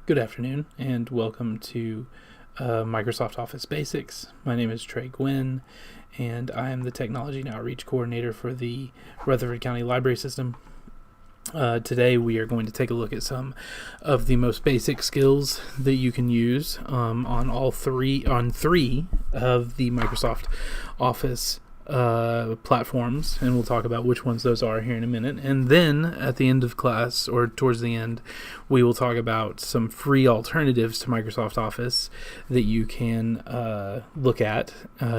Good afternoon, and welcome to Microsoft Office Basics. My name is Trey Gwynn, and I am the Technology and Outreach Coordinator for the Rutherford County Library System. Today we are going to take a look at some of the most basic skills that you can use on three of the Microsoft Office platforms, and we'll talk about which ones those are here in a minute. And then at the end of class, or towards the end, we will talk about some free alternatives to Microsoft Office that you can look at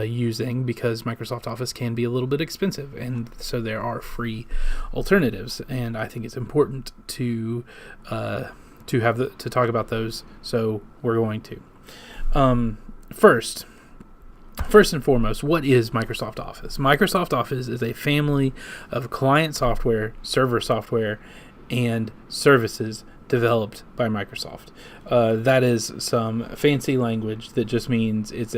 using, because Microsoft Office can be a little bit expensive, and so there are free alternatives, and I think it's important to talk about those, so we're going to. First and foremost, what is Microsoft Office? Microsoft Office is a family of client software, server software, and services developed by Microsoft. That is some fancy language that just means it's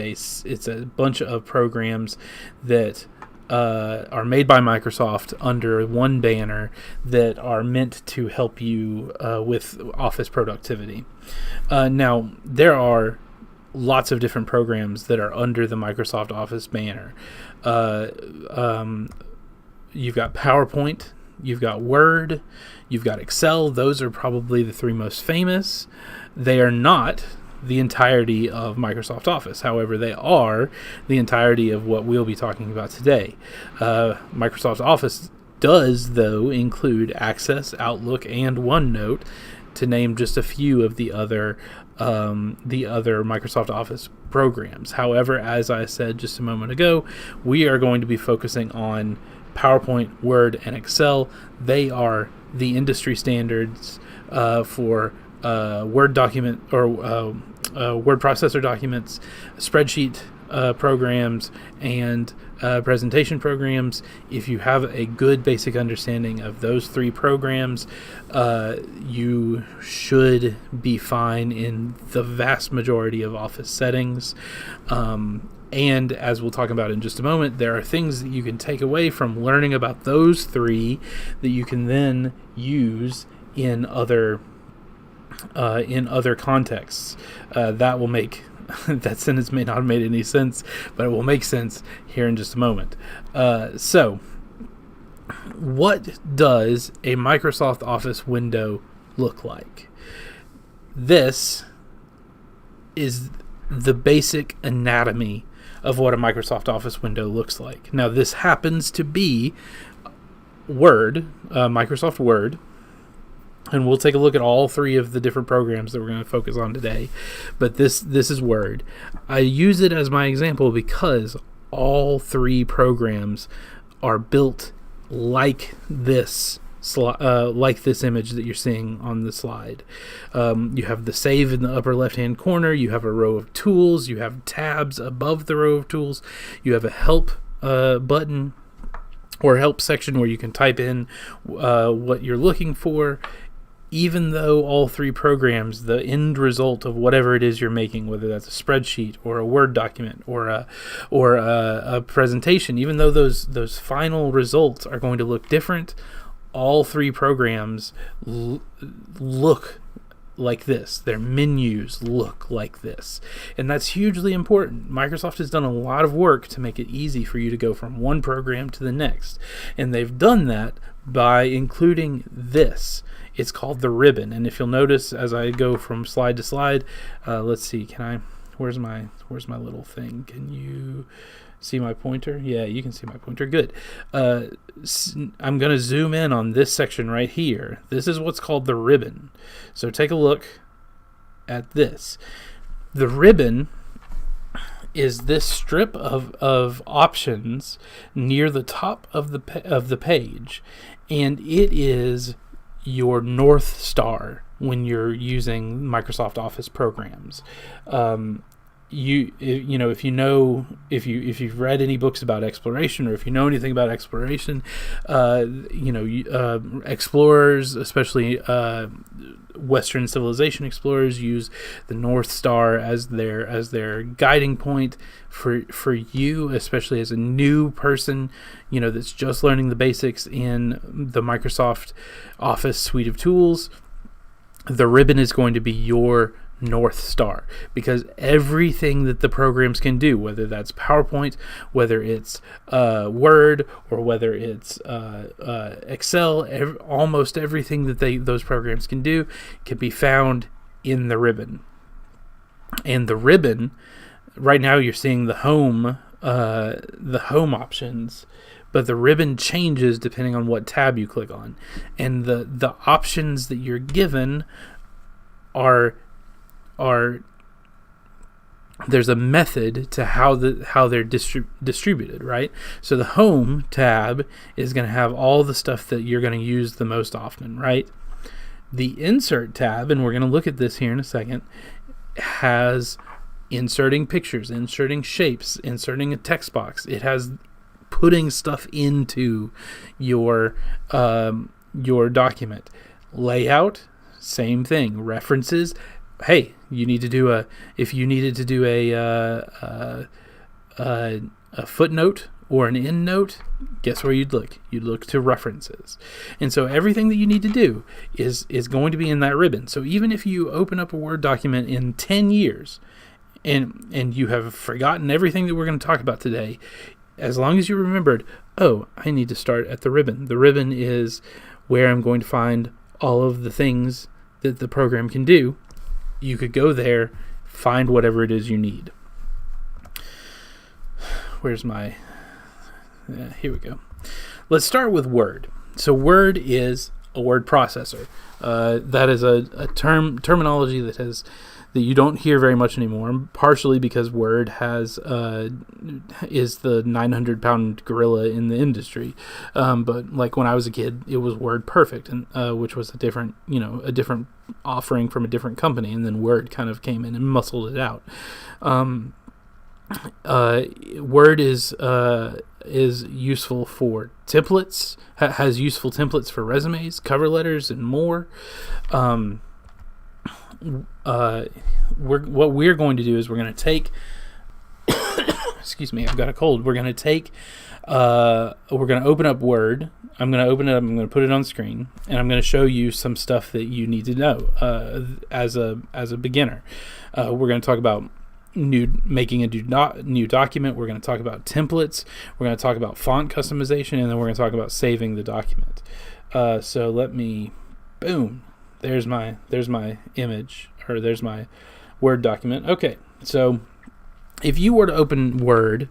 a bunch of programs that are made by Microsoft under one banner that are meant to help you with office productivity. Now, there are lots of different programs that are under the Microsoft Office banner. You've got PowerPoint, you've got Word, you've got Excel. Those are probably the three most famous. They are not the entirety of Microsoft Office. However, they are the entirety of what we'll be talking about today. Microsoft Office does, though, include Access, Outlook, and OneNote, to name just a few of the other Microsoft Office programs. However, as I said just a moment ago, we are going to be focusing on PowerPoint, Word, and Excel. They are the industry standards for Word document or word processor documents, spreadsheet programs, and presentation programs. If you have a good basic understanding of those three programs, you should be fine in the vast majority of Office settings. And as we'll talk about in just a moment, there are things that you can take away from learning about those three that you can then use in other contexts. That will make that sentence may not have made any sense, but it will make sense here in just a moment. So, what does a Microsoft Office window look like? This is the basic anatomy of what a Microsoft Office window looks like. Now, this happens to be Word, Microsoft Word. And we'll take a look at all three of the different programs that we're going to focus on today. But this is Word. I use it as my example because all three programs are built like this image that you're seeing on the slide. You have the save in the upper left-hand corner. You have a row of tools. You have tabs above the row of tools. You have a help button or help section where you can type in what you're looking for. Even though all three programs, the end result of whatever it is you're making, whether that's a spreadsheet or a Word document or a presentation, even though those final results are going to look different, all three programs look like this. Their menus look like this. And that's hugely important. Microsoft has done a lot of work to make it easy for you to go from one program to the next. And they've done that by including this. It's called the ribbon. And if you'll notice as I go from slide to slide, let's see, where's my little thing? Can you see my pointer? Yeah, you can see my pointer. Good. I'm going to zoom in on this section right here. This is what's called the ribbon. So take a look at this. The ribbon is this strip of options near the top of the page, and it is your North Star when you're using Microsoft Office programs. If you've read any books about exploration, or if you know anything about exploration, explorers, especially Western civilization explorers, use the North Star as their guiding point for you, especially as a new person, that's just learning the basics in the Microsoft Office suite of tools. the ribbon is going to be your North Star, because everything that the programs can do, whether that's PowerPoint, whether it's Word, or whether it's Excel, almost everything that those programs can do can be found in the ribbon. And the ribbon, right now you're seeing the home options, but the ribbon changes depending on what tab you click on, and the options that you're given are there's a method to how they're distributed, right? So the home tab is going to have all the stuff that you're going to use the most often, right? The insert tab, and we're going to look at this here in a second, has inserting pictures, inserting shapes, inserting a text box. It has putting stuff into your document. Layout, same thing. References, hey, you need to do if you needed to do a footnote or an end note, guess where you'd look? You'd look to references. And so everything that you need to do is going to be in that ribbon. So even if you open up a Word document in 10 years and you have forgotten everything that we're going to talk about today, as long as you remembered, oh, I need to start at the ribbon. The ribbon is where I'm going to find all of the things that the program can do. You could go there, find whatever it is you need. Where's my... here we go. Let's start with Word. So Word is a word processor. That is a terminology that you don't hear very much anymore, partially because Word is the 900-pound gorilla in the industry. But like when I was a kid, it was Word Perfect, and which was a different offering from a different company, and then Word kind of came in and muscled it out. Word is useful for templates, has useful templates for resumes, cover letters, and more. What we're going to do is we're going to take excuse me, I've got a cold. We're going to open up Word. I'm going to open it up, I'm going to put it on screen, and I'm going to show you some stuff that you need to know as a beginner. We're going to talk about making a new document. We're going to talk about templates. We're going to talk about font customization, and then we're going to talk about saving the document. So let me, boom, there's my image, or there's my Word document. Okay, so if you were to open Word,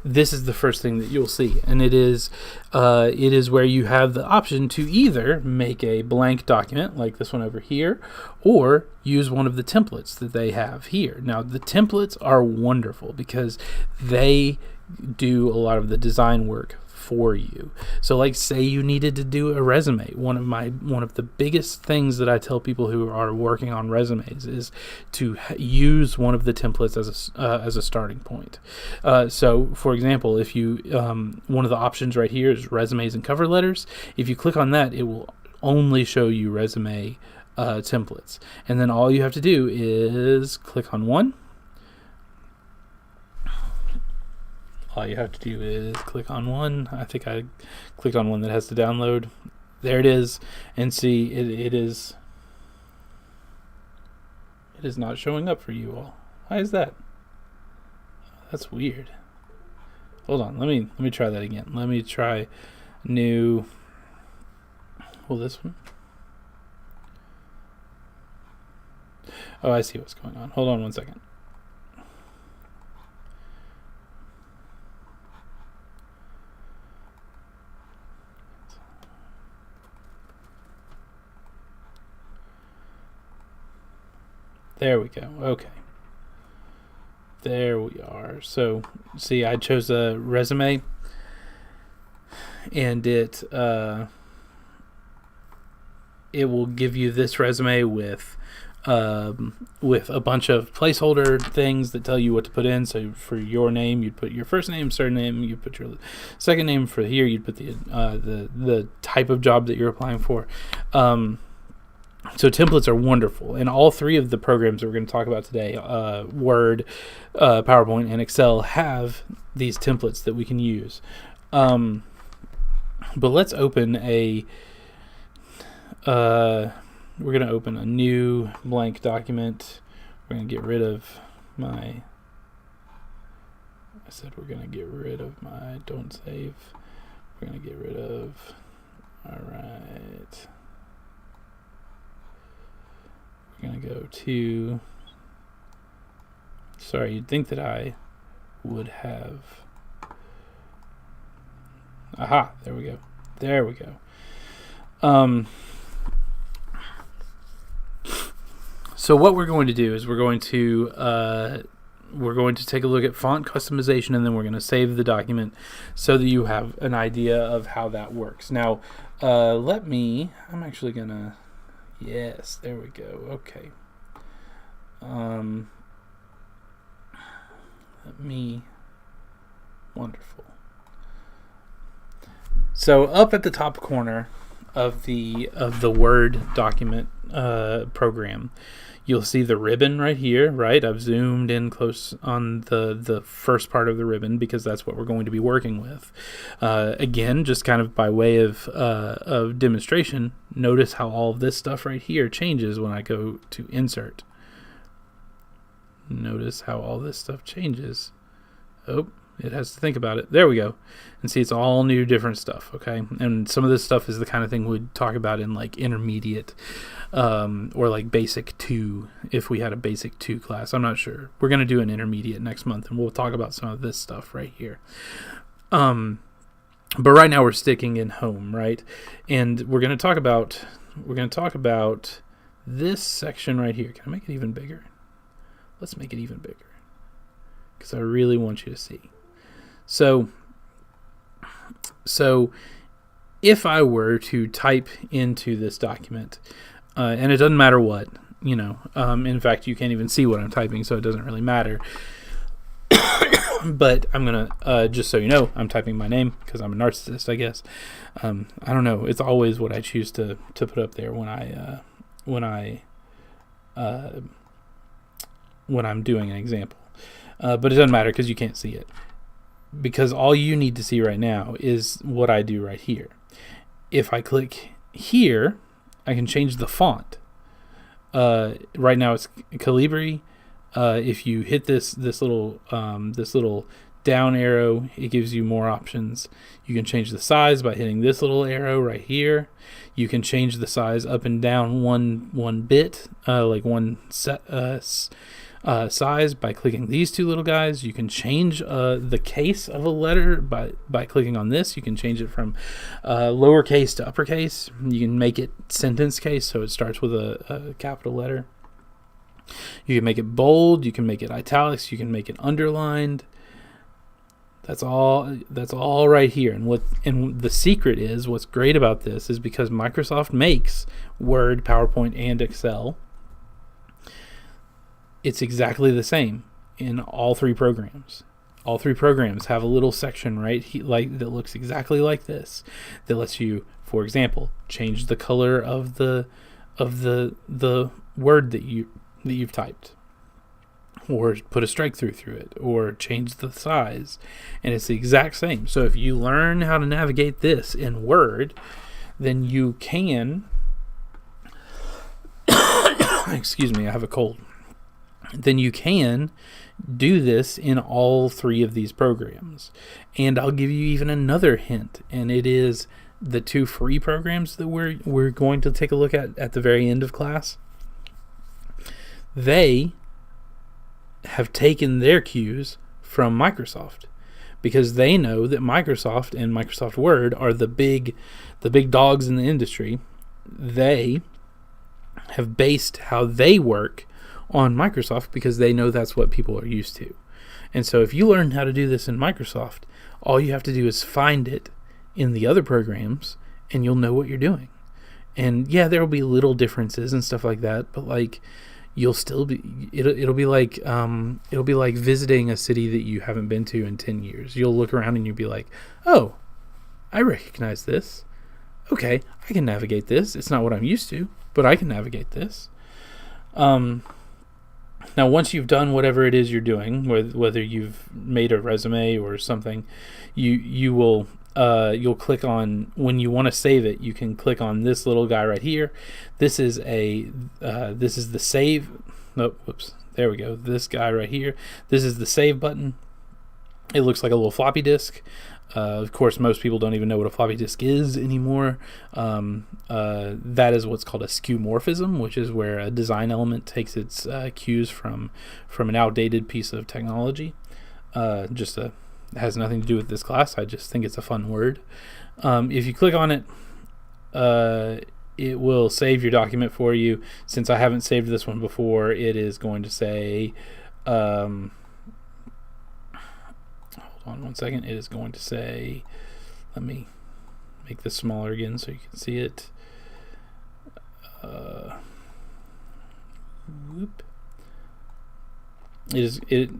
this is the first thing that you'll see, and it is where you have the option to either make a blank document like this one over here, or use one of the templates that they have here. Now, the templates are wonderful because they do a lot of the design work for you. So like, say you needed to do a resume. One of the biggest things that I tell people who are working on resumes is to use one of the templates as a starting point. So for example, if you one of the options right here is resumes and cover letters. If you click on that, it will only show you resume templates, and then all you have to do is click on one. All you have to do is click on one. I think I clicked on one that has to download. There it is. And see, it is not showing up for you all. Why is that? That's weird. Hold on. Let me try that again. Let me try new. Well, this one. Oh, I see what's going on. Hold on one second. There we go. Okay. There we are. So, see, I chose a resume, and it will give you this resume with a bunch of placeholder things that tell you what to put in. So for your name, you'd put your first name, surname. You put your second name. For here, you'd put the type of job that you're applying for. So templates are wonderful, and all three of the programs that we're going to talk about today, Word, PowerPoint, and Excel, have these templates that we can use. But let's open a we're going to open a new blank document. We're going to get rid of my, we're going to get rid of my don't save. We're going to get rid of, all right. We're going to go to, sorry, you'd think that I would have, aha, there we go. There we go. So what we're going to do is we're going to take a look at font customization, and then we're going to save the document so that you have an idea of how that works. Now, I'm actually going to, yes, there we go. Okay. Wonderful. So up at the top corner of the Word document program, you'll see the ribbon right here, right? I've zoomed in close on the first part of the ribbon because that's what we're going to be working with. Again, just kind of by way of demonstration, notice how all of this stuff right here changes when I go to insert. Notice how all this stuff changes. Oh, it has to think about it. There we go. And see, it's all new different stuff, okay? And some of this stuff is the kind of thing we'd talk about in like intermediate or like basic 2 if we had a basic 2 class. I'm not sure. We're going to do an intermediate next month, and we'll talk about some of this stuff right here. But right now we're sticking in home, right? And we're going to talk about this section right here. Can I make it even bigger? Let's make it even bigger because I really want you to see. So if I were to type into this document, and it doesn't matter what, in fact, you can't even see what I'm typing, so it doesn't really matter. But I'm going to, just so you know, I'm typing my name because I'm a narcissist, I guess. I don't know. It's always what I choose to put up there when I'm doing an example. But it doesn't matter because you can't see it. Because all you need to see right now is what I do right here. If I click here, I can change the font. Right now it's Calibri. If you hit this little down arrow, it gives you more options. You can change the size by hitting this little arrow right here. You can change the size up and down one bit, like one set size by clicking these two little guys. You can change the case of a letter by clicking on this. You can change it from lowercase to uppercase. You can make it sentence case, so it starts with a capital letter. You can make it bold. You can make it italics. You can make it underlined. That's all right here. And the secret is, what's great about this is because Microsoft makes Word, PowerPoint, and Excel, it's exactly the same in all 3 programs. All 3 programs have a little section like that looks exactly like this, that lets you, for example, change the color of the word that you've typed, or put a strike through it, or change the size, and it's the exact same. So if you learn how to navigate this in Word, then you can excuse me, I have a cold. Then you can do this in all 3 of these programs. And I'll give you even another hint, and it is the 2 free programs that we're going to take a look at the very end of class. They have taken their cues from Microsoft, because they know that Microsoft and Microsoft Word are the big dogs in the industry. They have based how they work on Microsoft because they know that's what people are used to. And so if you learn how to do this in Microsoft, all you have to do is find it in the other programs and you'll know what you're doing. And yeah, there will be little differences and stuff like that, but like you'll still be it'll be like visiting a city that you haven't been to in 10 years. You'll look around and you'll be like, "Oh, I recognize this. Okay, I can navigate this. It's not what I'm used to, but I can navigate this." Now, once you've done whatever it is you're doing, whether you've made a resume or something, you will you'll click on, when you want to save it, you can click on this little guy right here. This is the save. Nope, whoops. There we go. This guy right here. This is the save button. It looks like a little floppy disk. Of course, most people don't even know what a floppy disk is anymore. That is what's called a skeuomorphism, which is where a design element takes its cues from an outdated piece of technology. It has nothing to do with this class. I just think it's a fun word. If you click on it, it will save your document for you. Since I haven't saved this one before, it is going to say, hold on one second. It is going to say, let me make this smaller again so you can see it.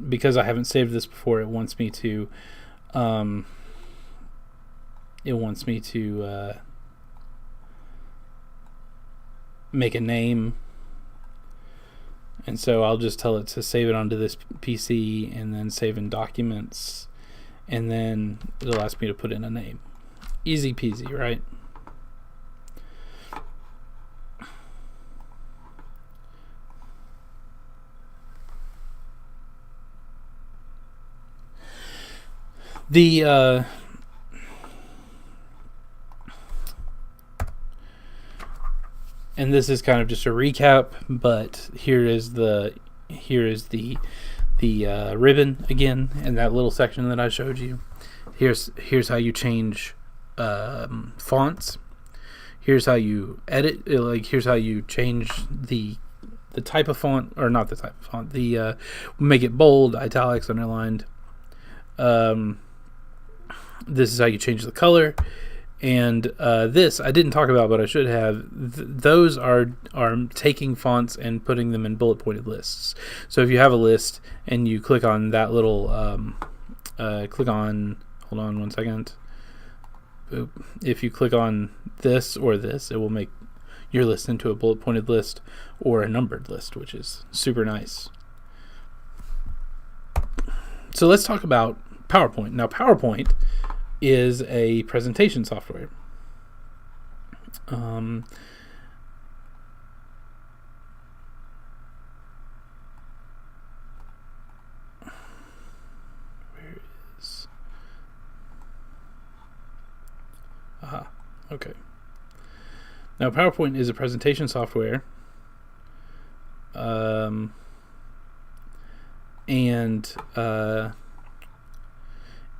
Because I haven't saved this before, it wants me to make a name, and so I'll just tell it to save it onto this PC and then save in documents, and then it'll ask me to put in a name. Easy peasy, right? And this is kind of just a recap, but here is the ribbon again, and that little section that I showed you. Here's how you change fonts. Here's how you edit. Here's how you change the type of font, or not the type of font. Make it bold, italics, underlined. This is how you change the color. And this I didn't talk about, but I should have. Those are taking fonts and putting them in bullet pointed lists. So if you have a list and you click on that little, hold on one second. Boop. If you click on this or this, it will make your list into a bullet pointed list or a numbered list, which is super nice. So let's talk about PowerPoint. Now, PowerPoint is a presentation software. Where is... Aha, okay. Now, PowerPoint is a presentation software.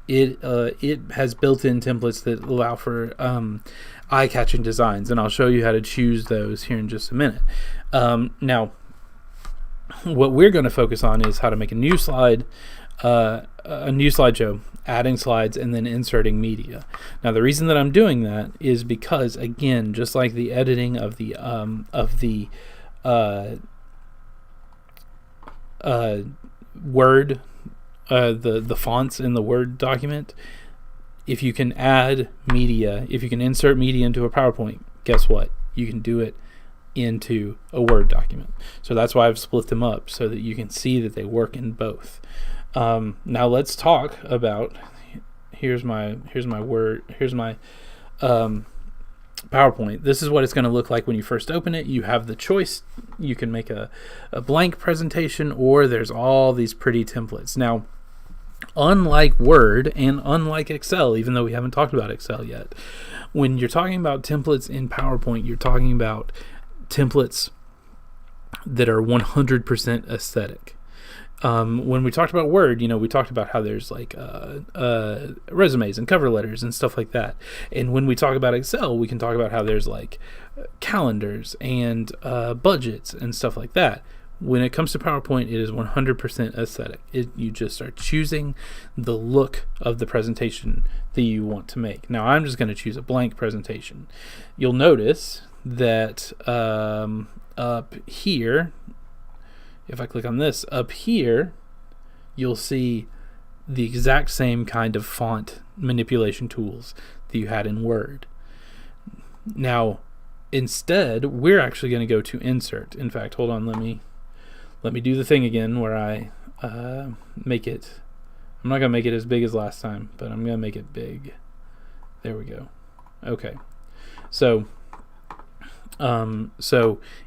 It has built-in templates that allow for eye-catching designs, and I'll show you how to choose those here in just a minute. Now, what we're going to focus on is how to make a new slide, a new slideshow, adding slides, and then inserting media. Now, the reason that I'm doing that is because, again, just like the editing of the Word. The fonts in the Word document, if you can add media, if you can insert media into a PowerPoint, guess what? You can do it into a Word document. So that's why I've split them up, so that you can see that they work in both. Now let's talk about, here's my PowerPoint. This is what it's going to look like when you first open it. You have the choice. You can make a blank presentation, or there's all these pretty templates. Now, unlike Word and unlike Excel, even though we haven't talked about Excel yet, when you're talking about templates in PowerPoint, you're talking about templates that are 100% aesthetic. When we talked about Word, we talked about how there's like resumes and cover letters and stuff like that. And when we talk about Excel, we can talk about how there's like calendars and budgets and stuff like that. When it comes to PowerPoint, it is 100% aesthetic. You just are choosing the look of the presentation that you want to make. Now, I'm just going to choose a blank presentation. You'll notice that up here, if I click on this, up here, you'll see the exact same kind of font manipulation tools that you had in Word. Now, instead, we're actually going to go to Insert. In fact, hold on, let me do the thing again where I make it. I'm not going to make it as big as last time, but I'm going to make it big. There we go. Okay. So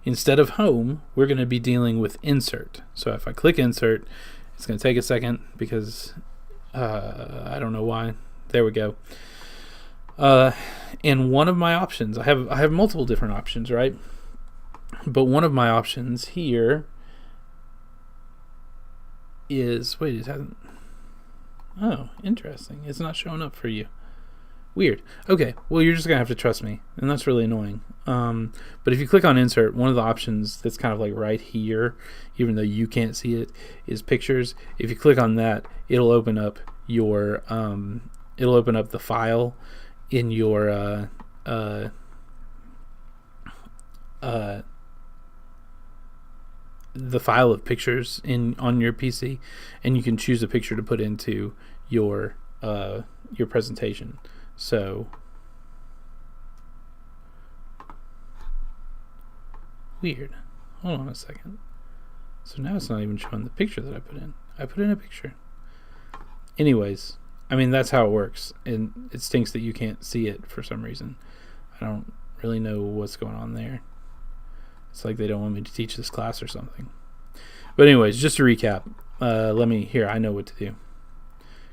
instead of home, we're going to be dealing with insert. So if I click insert, it's going to take a second because I don't know why. There we go. And one of my options, I have multiple different options, right? But one of my options here is, wait, it hasn't. Oh, interesting. It's not showing up for you. Weird. Okay, well, you're just going to have to trust me, and that's really annoying. But if you click on insert, one of the options that's kind of like right here, even though you can't see it, is pictures. If you click on that, it'll open up your the file in your the file of pictures on your PC, and you can choose a picture to put into your presentation. So weird. Hold on a second. So now it's not even showing the picture that I put in. I put in a picture. Anyways, I mean, that's how it works, and it stinks that you can't see it for some reason. I don't really know what's going on there. It's like they don't want me to teach this class or something. But anyways, just to recap, I know what to do,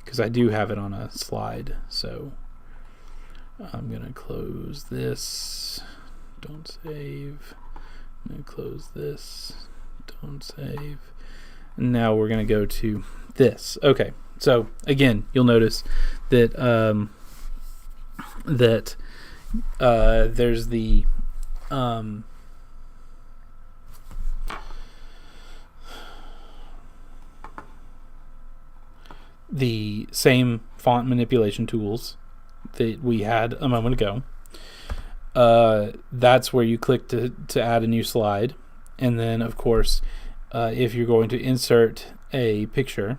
because I do have it on a slide. So I'm going to close this. Don't save. I'm going to close this. Don't save. And now we're going to go to this. Okay. So again, you'll notice that there's the same font manipulation tools that we had a moment ago. That's where you click to add a new slide. And then, of course, if you're going to insert a picture,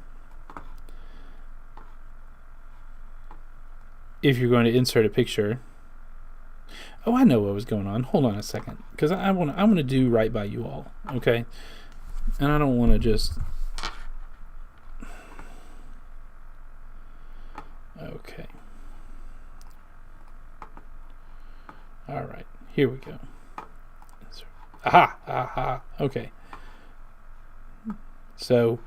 oh, I know what was going on. Hold on a second, because I want to do right by you all, okay? And I don't want to just. Okay. All right. Here we go. Aha. Okay. So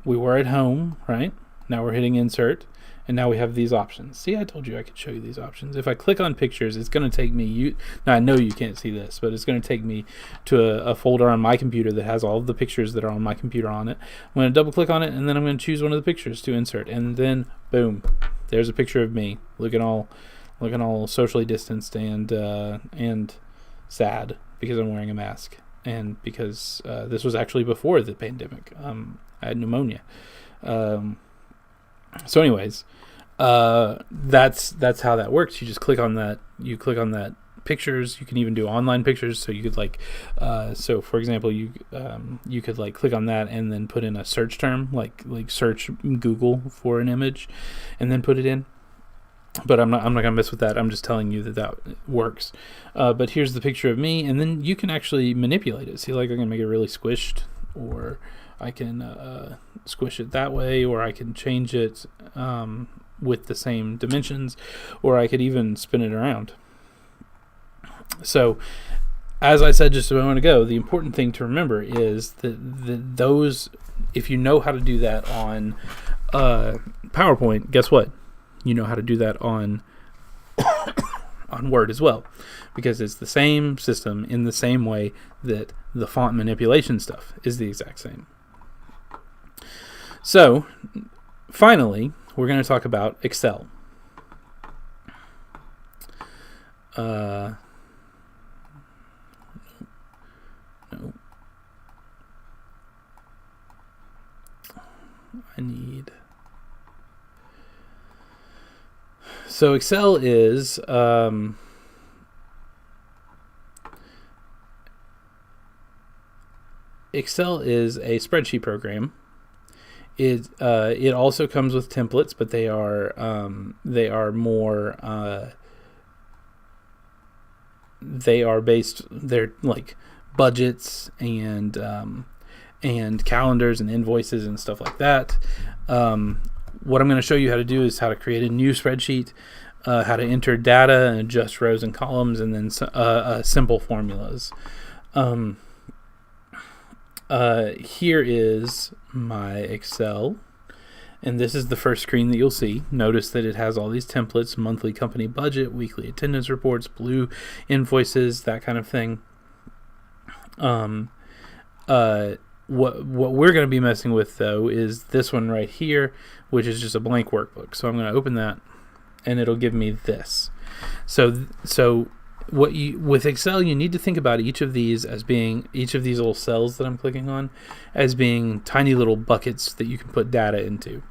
we were at home, right? Now we're hitting insert, and now we have these options. See, I told you I could show you these options. If I click on pictures, it's going to take me. Now I know you can't see this, but it's going to take me to a folder on my computer that has all of the pictures that are on my computer on it. I'm going to double click on it, and then I'm going to choose one of the pictures to insert, and then boom, there's a picture of me looking all socially distanced and sad because I'm wearing a mask, and because this was actually before the pandemic. I had pneumonia. So anyways, that's how that works. You just click on that. You click on that pictures. You can even do online pictures. So you could so for example, you could click on that and then put in a search term, like search Google for an image, and then put it in. But I'm not gonna mess with that. I'm just telling you that works. But here's the picture of me, and then you can actually manipulate it. See, I can make it really squished, or I can squish it that way, or I can change it with the same dimensions, or I could even spin it around. So, as I said just a moment ago, the important thing to remember is that those, if you know how to do that on PowerPoint, guess what? You know how to do that on Word as well, because it's the same system in the same way that the font manipulation stuff is the exact same. So, finally, we're going to talk about Excel. No. I need. So Excel is a spreadsheet program. It also comes with templates, but they are more they're like budgets and calendars and invoices and stuff like that. What I'm going to show you how to do is how to create a new spreadsheet. how to enter data and adjust rows and columns, and then simple formulas. Here is my Excel, and this is the first screen that you'll see. Notice that it has all these templates: monthly company budget, weekly attendance reports, blue invoices, that kind of thing. What we're going to be messing with, though, is this one right here, which is just a blank workbook. So I'm going to open that, and it'll give me this. So with Excel, you need to think about each of these little cells that I'm clicking on as being tiny little buckets that you can put data into.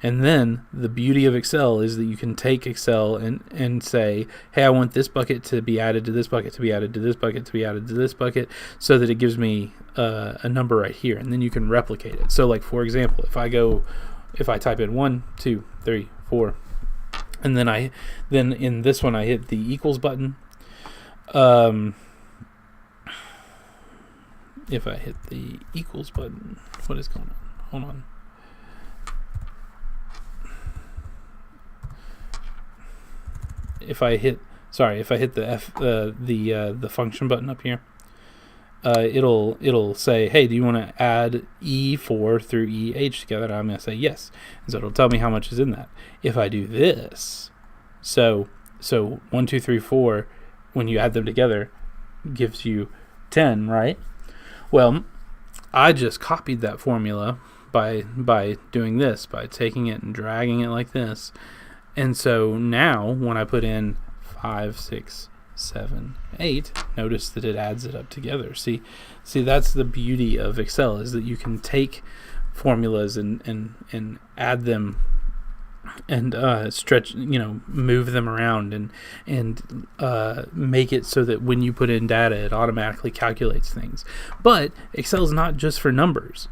And then the beauty of Excel is that you can take Excel and say, hey, I want this bucket to be added to this bucket, to be added to this bucket, to be added to this bucket, so that it gives me a number right here, and then you can replicate it. So, like, for example, if I type in 1, 2, 3, 4, and then in this one I hit the equals button. If I hit the equals button, what is going on? Hold on. If I hit the function button up here, it'll say, hey, do you want to add E4 through EH together? And I'm going to say yes, and so it'll tell me how much is in that. If I do this, so 1, 2, 3, 4, when you add them together, gives you 10, right? Well, I just copied that formula by doing this, by taking it and dragging it like this. And so now when I put in 5, 6, 7, 8, notice that it adds it up together. See, that's the beauty of Excel, is that you can take formulas and add them and stretch, move them around and make it so that when you put in data, it automatically calculates things. But Excel is not just for numbers.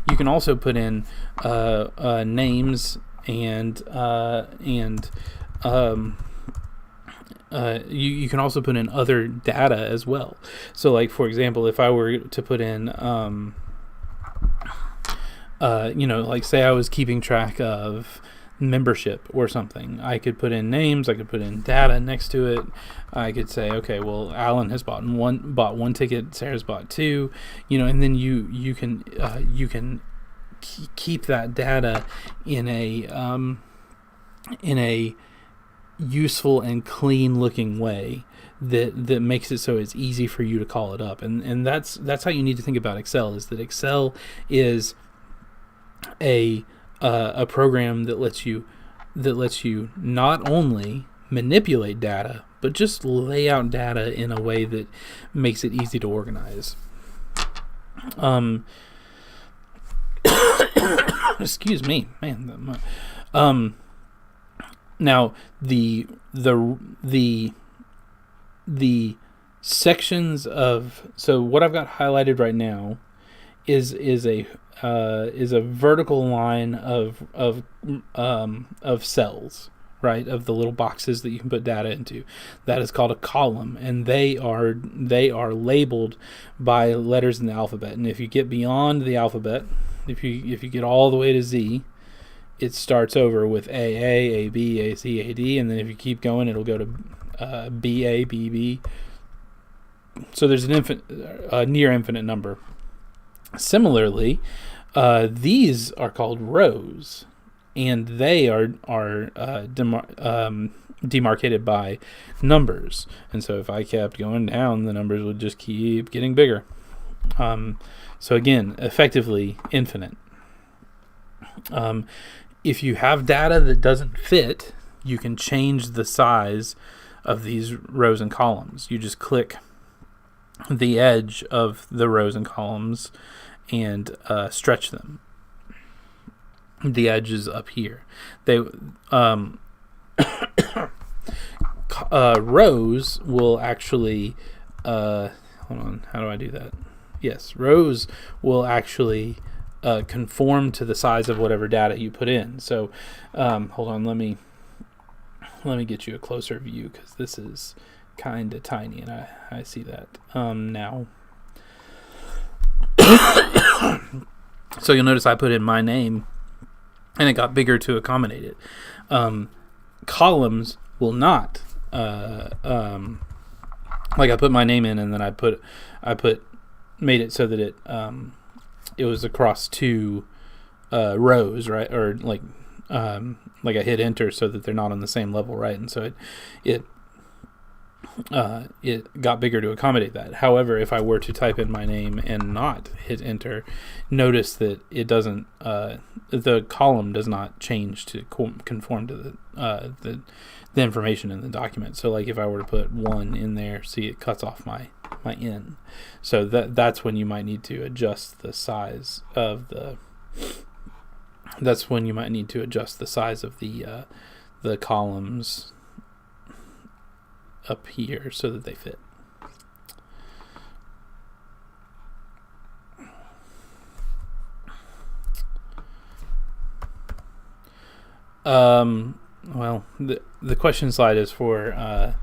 You can also put in names and you can also put in other data as well. So, like, for example, if I were to put in like, say I was keeping track of membership or something, I could put in names, I could put in data next to it. I could say, okay, well, Alan has bought one ticket, Sarah's bought 2, and then you can keep that data in a useful and clean looking way that makes it so it's easy for you to call it up. And that's how you need to think about Excel, is that Excel is a program that lets you not only manipulate data, but just lay out data in a way that makes it easy to organize. Excuse me, man. Now the sections of, so what I've got highlighted right now is a vertical line of cells, right, of the little boxes that you can put data into. That is called a column, and they are labeled by letters in the alphabet. And if you get beyond the alphabet, if you get all the way to Z, it starts over with AA, AB, AC, AD, and then if you keep going, it'll go to BA, BB. So there's a near infinite number. Similarly, these are called rows, and they are demarcated by numbers. And so if I kept going down, the numbers would just keep getting bigger. So again, effectively infinite. If you have data that doesn't fit, you can change the size of these rows and columns. You just click the edge of the rows and columns and stretch them. The edge is up here. They rows will actually hold on, how do I do that? Yes, rows will actually conform to the size of whatever data you put in. So hold on, let me get you a closer view, because this is kind of tiny and I see that now. So you'll notice I put in my name and it got bigger to accommodate it. columns will not. Like I put my name in, and then I made it so that it was across two rows, right? Or like I hit enter so that they're not on the same level, right? And so it got bigger to accommodate that. However, if I were to type in my name and not hit enter, notice that it doesn't. The column does not change to conform to the information in the document. So, like if I were to put 1 in there, see, it cuts off my N. So that's when you might need to adjust the size of the. That's when you might need to adjust the size of the columns up here so that they fit. Well, the question slide is for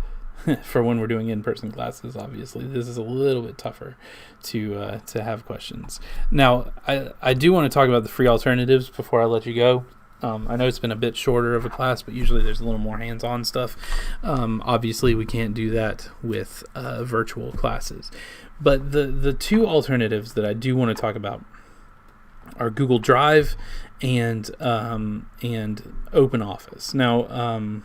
for when we're doing in-person classes. Obviously, this is a little bit tougher to have questions. Now, I do want to talk about the free alternatives before I let you go. I know it's been a bit shorter of a class, but usually there's a little more hands-on stuff. Obviously, we can't do that with virtual classes. But the two alternatives that I do want to talk about are Google Drive and OpenOffice. Now,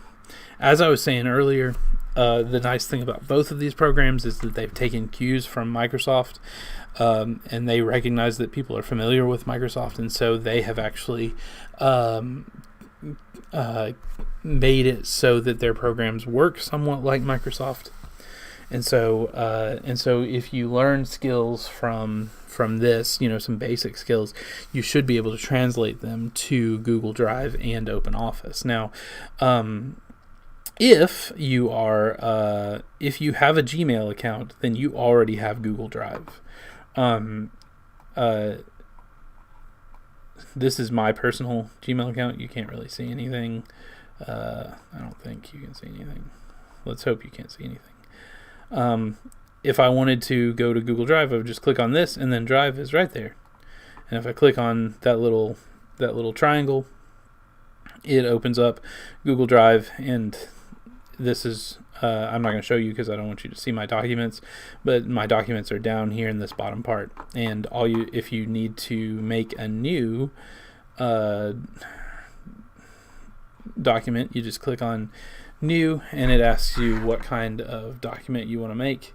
as I was saying earlier, the nice thing about both of these programs is that they've taken cues from Microsoft, and they recognize that people are familiar with Microsoft, and so they have actually made it so that their programs work somewhat like Microsoft. And so if you learn skills from this, some basic skills, you should be able to translate them to Google Drive and OpenOffice. Now, if you have a Gmail account, then you already have Google Drive. This is my personal Gmail account. You can't really see anything. I don't think you can see anything. Let's hope you can't see anything. If I wanted to go to Google Drive, I would just click on this, and then Drive is right there. And if I click on that little triangle, it opens up Google Drive, and this is I'm not going to show you because I don't want you to see my documents, but my documents are down here in this bottom part. And if you need to make a new document, you just click on New, and it asks you what kind of document you want to make.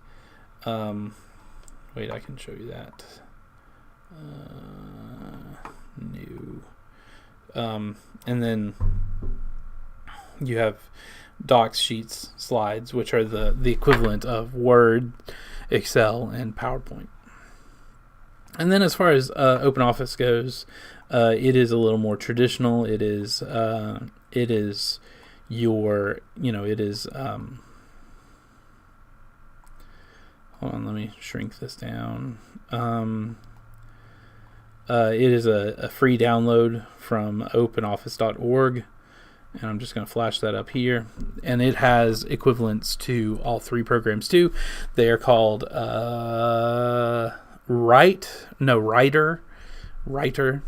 Wait, I can show you that. New. And then you have docs, sheets, slides, which are the equivalent of Word, Excel, and PowerPoint. And then as far as OpenOffice goes, it is a little more traditional. It is your, hold on, let me shrink this down. It is a free download from openoffice.org. And I'm just going to flash that up here. And it has equivalents to all three programs too. They are called Writer, WRITER,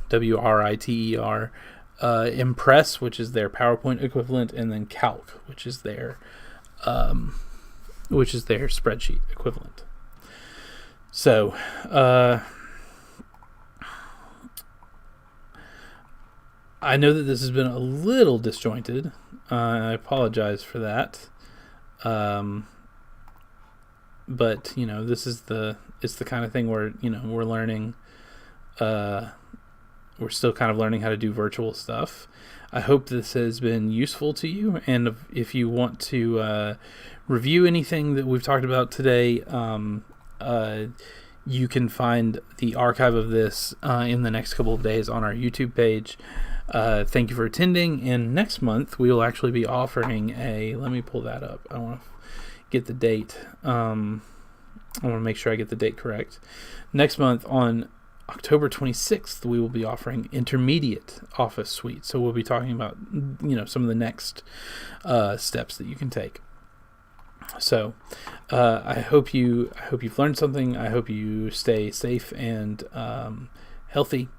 Impress, which is their PowerPoint equivalent, and then Calc, which is their spreadsheet equivalent. So, I know that this has been a little disjointed. I apologize for that. But this is it's the kind of thing where we're learning. We're still kind of learning how to do virtual stuff. I hope this has been useful to you. And if you want to review anything that we've talked about today, you can find the archive of this in the next couple of days on our YouTube page. Thank you for attending, and next month we will actually be offering let me pull that up. I want to get the date. I want to make sure I get the date correct. Next month on October 26th, we will be offering intermediate Office Suite. So we'll be talking about some of the next steps that you can take. So I hope you've learned something. I hope you stay safe and healthy.